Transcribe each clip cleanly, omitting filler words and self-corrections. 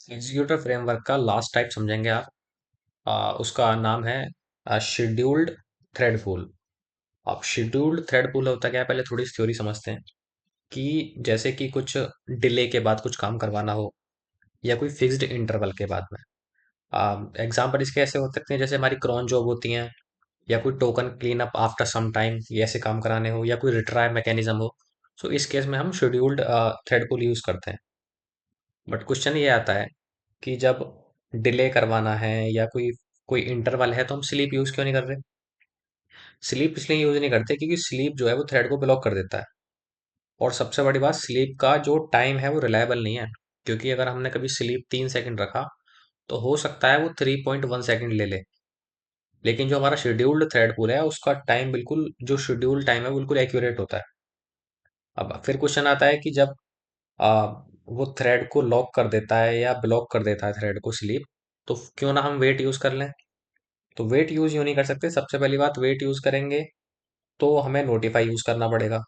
Executive framework का last type समझेंगे आप। उसका नाम है शेड्यूल्ड थ्रेड पूल। अब शेड्यूल्ड थ्रेड पूल होता क्या है, पहले थोड़ी थ्योरी समझते हैं कि जैसे कि कुछ डिले के बाद कुछ काम करवाना हो या कोई फिक्स्ड इंटरवल के बाद में। एग्जाम्पल इसके ऐसे हो सकते हैं जैसे हमारी क्रॉन जॉब होती हैं, या कोई token clean up after some time, ये ऐसे काम कराने हो, या कोई रिट्राई मैकेनिज्म हो। सो इस केस में हम शेड्यूल्ड थ्रेड पूल यूज करते हैं। बट क्वेश्चन ये आता है कि जब डिले करवाना है या कोई कोई इंटरवल है तो हम स्लीप यूज क्यों नहीं कर रहे। स्लीप इसलिए यूज नहीं करते क्योंकि स्लीप जो है वो थ्रेड को ब्लॉक कर देता है। और सबसे बड़ी बात, स्लीप का जो टाइम है वो रिलायबल नहीं है। क्योंकि अगर हमने कभी स्लीप 3 सेकंड रखा तो हो सकता है वो 3.1 सेकंड ले ले। लेकिन जो हमारा शेड्यूल्ड थ्रेड पूल है उसका टाइम बिल्कुल, जो शेड्यूल्ड टाइम है बिल्कुल एक्यूरेट होता है। अब फिर क्वेश्चन आता है कि जब आ, वो थ्रेड को लॉक कर देता है या ब्लॉक कर देता है थ्रेड को स्लीप, तो क्यों ना हम वेट यूज कर लें। तो वेट यूज यूं नहीं कर सकते। सबसे पहली बात, वेट यूज करेंगे तो हमें नोटिफाई यूज करना पड़ेगा।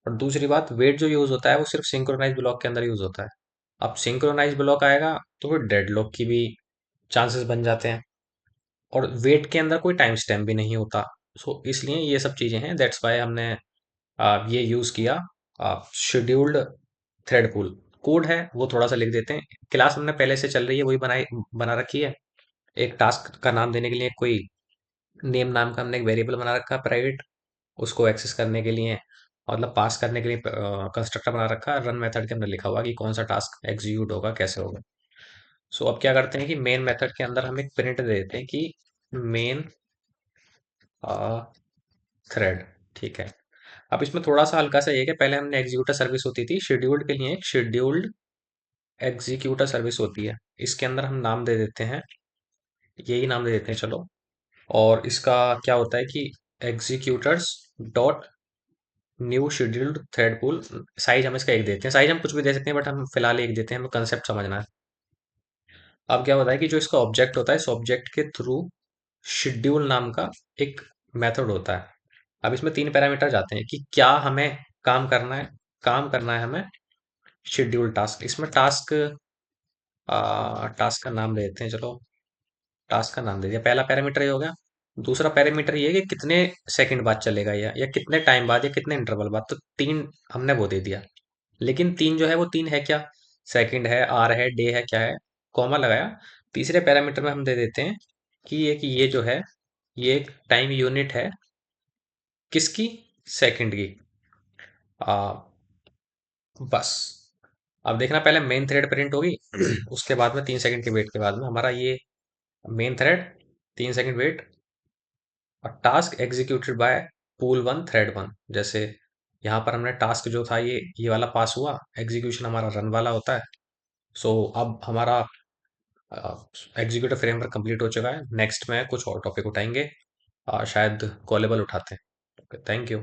और दूसरी बात, वेट जो यूज होता है वो सिर्फ सिंक्रोनाइज ब्लॉक के अंदर यूज होता है। अब सिंक्रोनाइज ब्लॉक आएगा तो फिर डेडलॉक की भी चांसेस बन जाते हैं। और वेट के अंदर कोई टाइम स्टैम्प भी नहीं होता। सो इसलिए ये सब चीजें हैं, दैट्स वाई हमने ये यूज किया शेड्यूल्ड थ्रेड पूल। कोड है वो थोड़ा सा लिख देते हैं। क्लास हमने पहले से चल रही है वही बनाई बना रखी है। एक टास्क का नाम देने के लिए कोई नेम नाम का हमने एक वेरिएबल बना रखा है प्राइवेट। उसको एक्सेस करने के लिए, मतलब पास करने के लिए कंस्ट्रक्टर बना रखा है। रन मेथड के अंदर लिखा हुआ कि कौन सा टास्क एग्जीक्यूट होगा, कैसे होगा। सो अब क्या करते हैं कि मेन मेथड के अंदर हम एक प्रिंट दे देते हैं कि मेन थ्रेड। ठीक है। अब इसमें थोड़ा सा हल्का सा ये है कि पहले हमने एग्जीक्यूटर सर्विस होती थी शेड्यूल्ड के लिए, एक शेड्यूल्ड एग्जीक्यूटर सर्विस होती है। इसके अंदर हम नाम दे देते हैं, यही नाम दे देते हैं चलो। और इसका क्या होता है कि executors dot new scheduled thread pool. Size हम इसका एक देते हैं, साइज हम कुछ भी दे सकते हैं बट हम फिलहाल एक देते हैं, हमें कंसेप्ट समझना है। अब क्या होता है कि जो इसका ऑब्जेक्ट होता है, इस ऑब्जेक्ट के थ्रू शेड्यूल नाम का एक मेथड होता है। अब इसमें 3 पैरामीटर जाते हैं कि क्या हमें काम करना है। काम करना है हमें शेड्यूल टास्क। इसमें टास्क, टास्क का नाम दे देते हैं चलो। टास्क का नाम दे दिया, पहला पैरामीटर ये हो गया। दूसरा पैरामीटर ये है कि कितने सेकंड बाद चलेगा या कितने टाइम बाद या कितने इंटरवल बाद। तो 3 हमने वो दे दिया। लेकिन 3 जो है वो 3 है क्या, सेकंड है, आर है, डे है, क्या है, कॉमा लगाया। तीसरे पैरामीटर में हम दे देते हैं कि ये जो है ये एक टाइम यूनिट है, किसकी, सेकंड की। आ, बस। अब देखना, पहले मेन थ्रेड प्रिंट होगी उसके बाद में 3 सेकंड के वेट के बाद में हमारा ये मेन थ्रेड 3 सेकंड वेट और task executed by pool one thread one. जैसे यहाँ पर हमने टास्क जो था ये वाला पास हुआ, एग्जीक्यूशन हमारा रन वाला होता है। सो अब हमारा एग्जीक्यूटिव फ्रेमवर्क कंप्लीट हो चुका है। नेक्स्ट में कुछ और टॉपिक उठाएंगे, शायद कॉलेबल उठाते हैं। Okay, thank you.